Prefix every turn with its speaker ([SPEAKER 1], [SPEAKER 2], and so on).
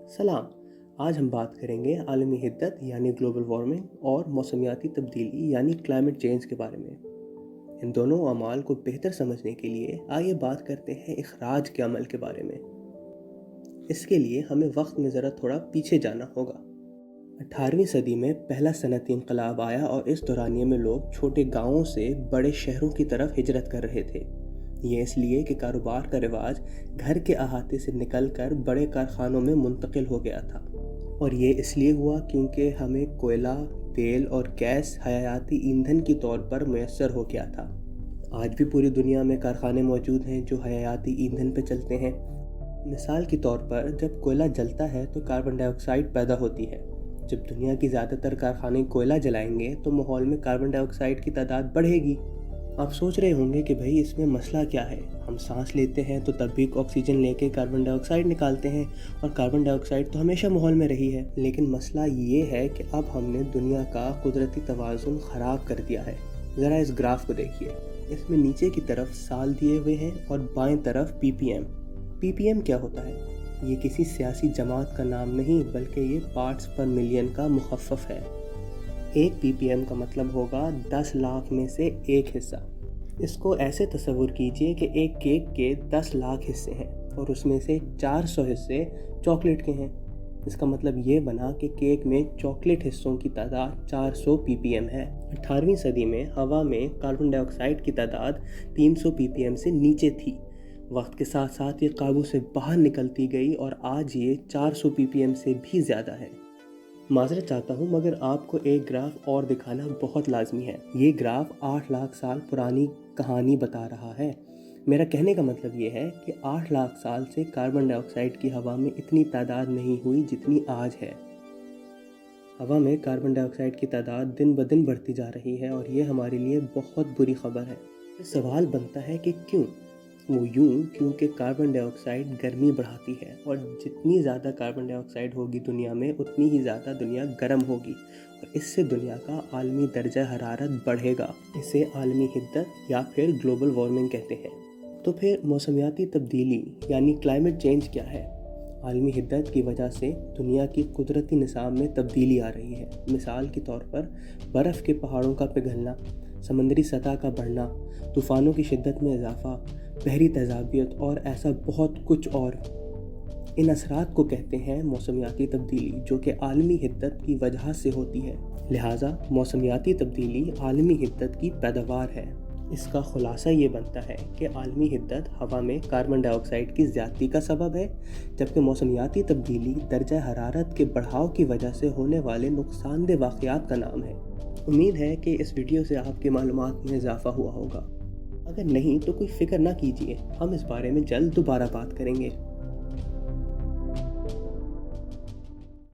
[SPEAKER 1] सलाम। आज हम बात करेंगे आलमी हिद्दत यानी ग्लोबल वार्मिंग और मौसमियाती तब्दीली यानी क्लाइमेट चेंज के बारे में। इन दोनों अमाल को बेहतर समझने के लिए आइए बात करते हैं इखराज के अमल के बारे में। इसके लिए हमें वक्त में ज़रा थोड़ा पीछे जाना होगा। 18वीं सदी में पहला सनअती इंकलाब आया और इस दौरानिए में लोग छोटे गांवों से बड़े शहरों की तरफ हिजरत कर रहे थे। ये इसलिए कि कारोबार का रिवाज घर के अहाते से निकलकर बड़े कारखानों में मुंतकिल हो गया था, और ये इसलिए हुआ क्योंकि हमें कोयला, तेल और गैस हयाती ईंधन के तौर पर मैसर हो गया था। आज भी पूरी दुनिया में कारखाने मौजूद हैं जो हयाती ईंधन पर चलते हैं। मिसाल के तौर पर जब कोयला जलता है तो कार्बन डाइऑक्साइड पैदा होती है। जब दुनिया की ज़्यादातर कारखाने कोयला जलाएंगे तो माहौल में कार्बन डाइऑक्साइड की तादाद बढ़ेगी। आप सोच रहे होंगे कि भाई इसमें मसला क्या है, हम सांस लेते हैं तो तब भी ऑक्सीजन लेके कार्बन डाइऑक्साइड निकालते हैं और कार्बन डाइऑक्साइड तो हमेशा माहौल में रही है। लेकिन मसला ये है कि अब हमने दुनिया का कुदरती तवाज़ुन ख़राब कर दिया है। ज़रा इस ग्राफ को देखिए, इसमें नीचे की तरफ साल दिए हुए हैं और बाएं तरफ ppm। ppm क्या होता है? ये किसी सियासी जमात का नाम नहीं बल्कि ये पार्ट्स पर मिलियन का मुखफ़फ़ है। एक ppm का मतलब होगा 10 लाख में से एक हिस्सा। इसको ऐसे तसव्वुर कीजिए कि एक केक के 10 लाख हिस्से हैं और उसमें से 400 हिस्से चॉकलेट के हैं। इसका मतलब ये बना कि केक में चॉकलेट हिस्सों की तादाद 400 ppm है। 18वीं सदी में हवा में कार्बन डाइऑक्साइड की तादाद 300 ppm से नीचे थी। वक्त के साथ साथ ये काबू से बाहर निकलती गई और आज ये 400 ppm से भी ज़्यादा है। माजरत चाहता हूँ मगर आपको एक ग्राफ और दिखाना बहुत लाजमी है। ये ग्राफ 8 लाख साल पुरानी कहानी बता रहा है। मेरा कहने का मतलब ये है कि 8 लाख साल से कार्बन डाइऑक्साइड की हवा में इतनी तादाद नहीं हुई जितनी आज है। हवा में कार्बन डाइऑक्साइड की तादाद दिन ब दिन बढ़ती जा रही है और ये हमारे लिए बहुत बुरी खबर है। सवाल बनता है कि क्यों? वो यूँ क्योंकि कार्बन डाइऑक्साइड गर्मी बढ़ाती है और जितनी ज़्यादा कार्बन डाइऑक्साइड होगी दुनिया में उतनी ही ज़्यादा दुनिया गर्म होगी और इससे दुनिया का आलमी दर्जा हरारत बढ़ेगा। इसे आलमी हिद्दत या फिर ग्लोबल वार्मिंग कहते हैं। तो फिर मौसमियाती तब्दीली यानी क्लाइमेट चेंज क्या है? आलमी हिद्दत की वजह से दुनिया की कुदरती निज़ाम में तब्दीली आ रही है। मिसाल के तौर पर बर्फ़ के पहाड़ों का पिघलना, समंदरी सतह का बढ़ना, तूफ़ानों की शिद्दत में इजाफा, बहरी तेज़ाबियत और ऐसा बहुत कुछ और। इन असरात को कहते हैं मौसमियाती तब्दीली, जो कि आलमी हिद्दत की वजह से होती है। लिहाजा मौसमियाती तब्दीली आलमी हिद्दत की पैदावार है। इसका खुलासा ये बनता है कि आलमी हिद्दत हवा में कार्बन डाइऑक्साइड की ज़्यादती का सबब है, जबकि मौसमियाती तब्दीली दर्जा हरारत के बढ़ाव की वजह से होने वाले नुकसानदेह वाक़यात का नाम है। उम्मीद है कि इस वीडियो से आपकी मालूमात में इजाफ़ा हुआ होगा। अगर नहीं तो कोई फ़िक्र ना कीजिए, हम इस बारे में जल्द दोबारा बात करेंगे।